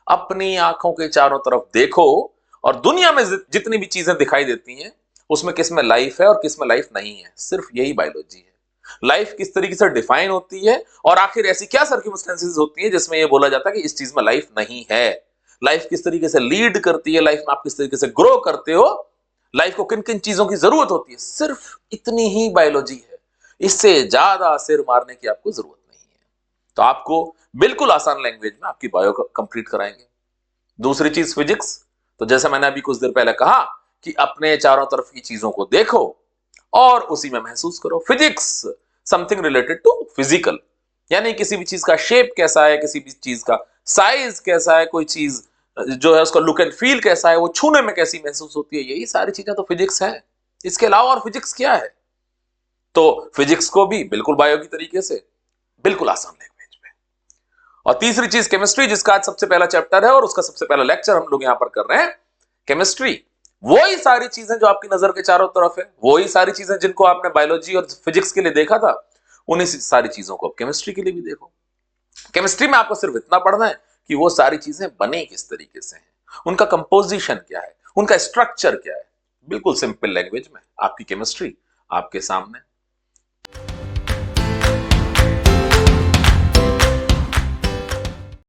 अपनी आंखों के चारों तरफ देखो और दुनिया में जितनी भी चीजें दिखाई देती हैं उसमें किस में लाइफ है और किस में लाइफ नहीं है, सिर्फ यही बायोलॉजी है। लाइफ किस तरीके से डिफाइन होती है और आखिर ऐसी क्या सर्कमस्टेंसेस होती है जिसमें यह बोला जाता है कि इस चीज में लाइफ नहीं है। लाइफ किस तरीके से लीड करती है, लाइफ में आप किस तरीके से ग्रो करते हो, लाइफ को किन किन चीजों की जरूरत होती है, सिर्फ इतनी ही बायोलॉजी है। इससे ज्यादा सिर मारने की आपको जरूरत नहीं है। तो आपको बिल्कुल आसान लैंग्वेज में आपकी बायो कंप्लीट कराएंगे। दूसरी चीज फिजिक्स। तो जैसे मैंने अभी कुछ देर पहले कहा कि अपने चारों तरफ की चीजों को देखो और उसी में महसूस करो। Physics something related to physical, यानी किसी भी चीज का शेप कैसा है, किसी भी चीज का साइज कैसा है, कोई चीज जो है उसका लुक एंड फील कैसा है, वो छूने में कैसी महसूस होती है, यही सारी चीजें तो फिजिक्स है। इसके अलावा और फिजिक्स क्या है? तो फिजिक्स को भी बिल्कुल बायो की तरीके से, बिल्कुल आसान लैंग्वेज में। और तीसरी चीज केमिस्ट्री, जिसका आज सबसे पहला चैप्टर है और उसका सबसे पहला लेक्चर हम लोग यहां पर कर रहे हैं। केमिस्ट्री वही सारी चीजें जो आपकी नजर के चारों तरफ है, वही सारी चीजें जिनको आपने बायोलॉजी और फिजिक्स के लिए देखा था, उन्हीं सारी चीजों को केमिस्ट्री के लिए भी देखो। केमिस्ट्री में आपको सिर्फ इतना पढ़ना है कि वो सारी चीजें बने किस तरीके से हैं, उनका कंपोजिशन क्या है, उनका स्ट्रक्चर क्या है। बिल्कुल सिंपल लैंग्वेज में आपकी केमिस्ट्री आपके सामने